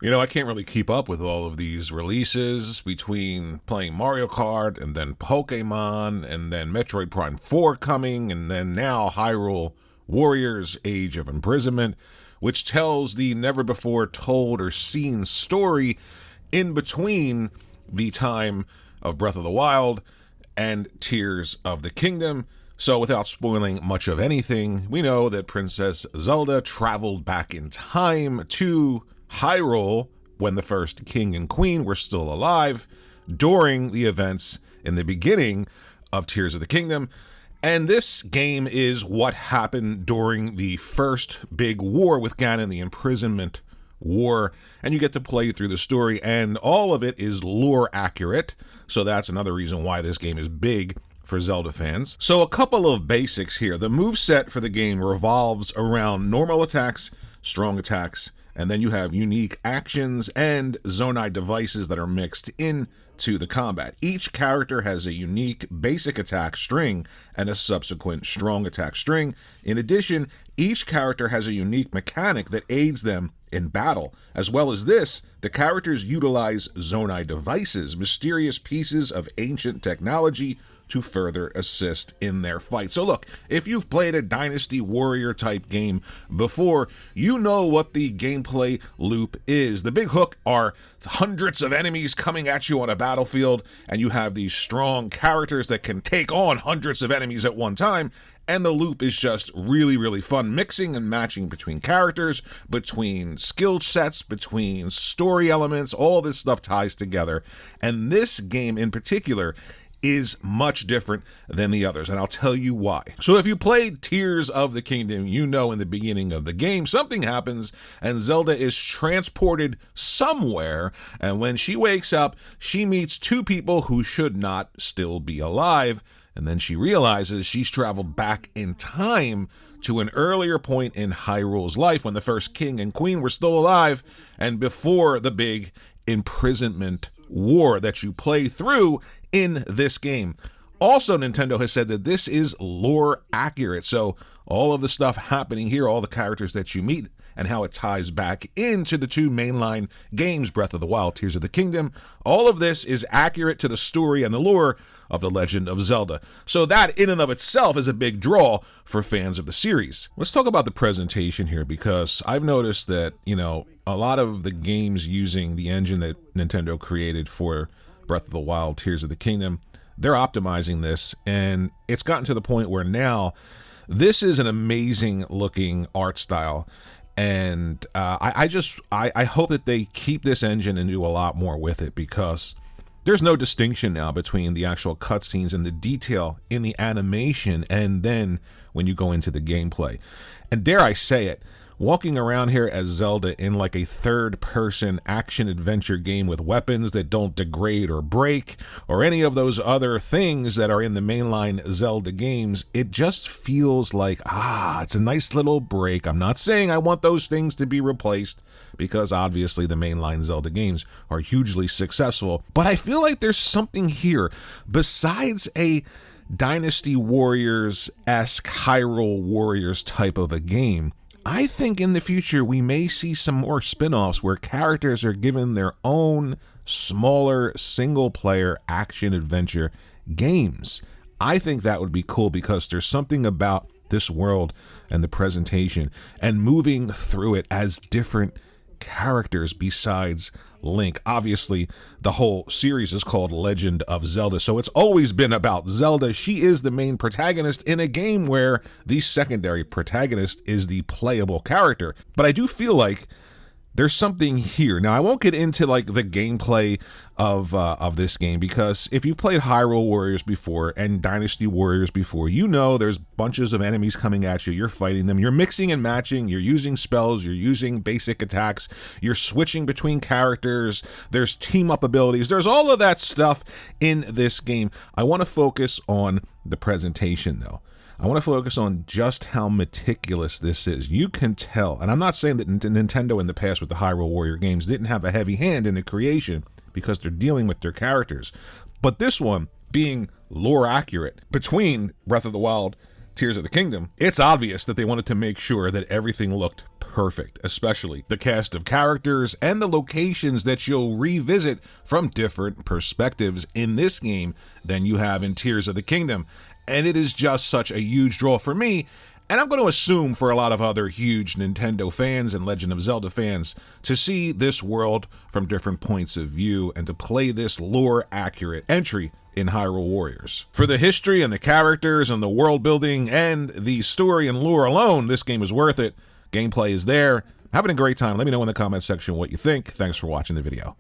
You know, I can't really keep up with all of these releases between playing Mario Kart and then Pokemon and then Metroid Prime 4 coming and then now Hyrule Warriors Age of Imprisonment, which tells the never before told or seen story in between the time of Breath of the Wild and Tears of the Kingdom. So without spoiling much of anything, we know that Princess Zelda traveled back in time to Hyrule when the first king and queen were still alive during the events in the beginning of Tears of the Kingdom. And this game is what happened during the first big war with Ganon, the Imprisonment War, and you get to play through the story, and all of it is lore accurate, so that's another reason why this game is big for Zelda fans. So a couple of basics here. The moveset for the game revolves around normal attacks, strong attacks, and then you have unique actions and Zonai devices that are mixed into the combat. Each character has a unique basic attack string and a subsequent strong attack string. In addition, each character has a unique mechanic that aids them in battle. As well as this, the characters utilize Zonai devices, mysterious pieces of ancient technology to further assist in their fight. So look, if you've played a Dynasty Warrior type game before, you know what the gameplay loop is. The big hook are hundreds of enemies coming at you on a battlefield, and you have these strong characters that can take on hundreds of enemies at one time. And the loop is just really, really fun, mixing and matching between characters, between skill sets, between story elements, all this stuff ties together. And this game in particular is much different than the others, and I'll tell you why. So if you played Tears of the Kingdom, you know in the beginning of the game, something happens, and Zelda is transported somewhere, and when she wakes up, she meets two people who should not still be alive, and then she realizes she's traveled back in time to an earlier point in Hyrule's life when the first king and queen were still alive, and before the big imprisonment war that you play through in this game. Also, Nintendo has said that this is lore accurate, so all of the stuff happening here, all the characters that you meet, and how it ties back into the two mainline games, Breath of the Wild, Tears of the Kingdom, all of this is accurate to the story and the lore of The Legend of Zelda. So that in and of itself is a big draw for fans of the series. Let's talk about the presentation here, because I've noticed that, a lot of the games using the engine that Nintendo created for Breath of the Wild, Tears of the Kingdom, they're optimizing this, and it's gotten to the point where now this is an amazing looking art style. And I hope that they keep this engine and do a lot more with it, because there's no distinction now between the actual cutscenes and the detail in the animation and then when you go into the gameplay. And dare I say it, walking around here as Zelda in like a third-person action-adventure game with weapons that don't degrade or break, or any of those other things that are in the mainline Zelda games, it just feels like, it's a nice little break. I'm not saying I want those things to be replaced, because obviously the mainline Zelda games are hugely successful, but I feel like there's something here besides a Dynasty Warriors-esque Hyrule Warriors type of a game. I think in the future we may see some more spin-offs where characters are given their own smaller single-player action-adventure games. I think that would be cool, because there's something about this world and the presentation and moving through it as different characters besides Link. Obviously, the whole series is called Legend of Zelda, so it's always been about Zelda. She is the main protagonist in a game where the secondary protagonist is the playable character. But I do feel like there's something here. Now, I won't get into like the gameplay of this game, because if you played Hyrule Warriors before and Dynasty Warriors before, you know there's bunches of enemies coming at you. You're fighting them. You're mixing and matching. You're using spells. You're using basic attacks. You're switching between characters. There's team up abilities. There's all of that stuff in this game. I want to focus on the presentation, though. I want to focus on just how meticulous this is. You can tell, and I'm not saying that Nintendo in the past with the Hyrule Warrior games didn't have a heavy hand in the creation, because they're dealing with their characters. But this one, being lore accurate between Breath of the Wild, Tears of the Kingdom, it's obvious that they wanted to make sure that everything looked perfect, especially the cast of characters and the locations that you'll revisit from different perspectives in this game than you have in Tears of the Kingdom. And it is just such a huge draw for me, and I'm going to assume for a lot of other huge Nintendo fans and Legend of Zelda fans, to see this world from different points of view and to play this lore-accurate entry in Hyrule Warriors. For the history and the characters and the world building and the story and lore alone, this game is worth it. Gameplay is there. Having a great time. Let me know in the comments section what you think. Thanks for watching the video.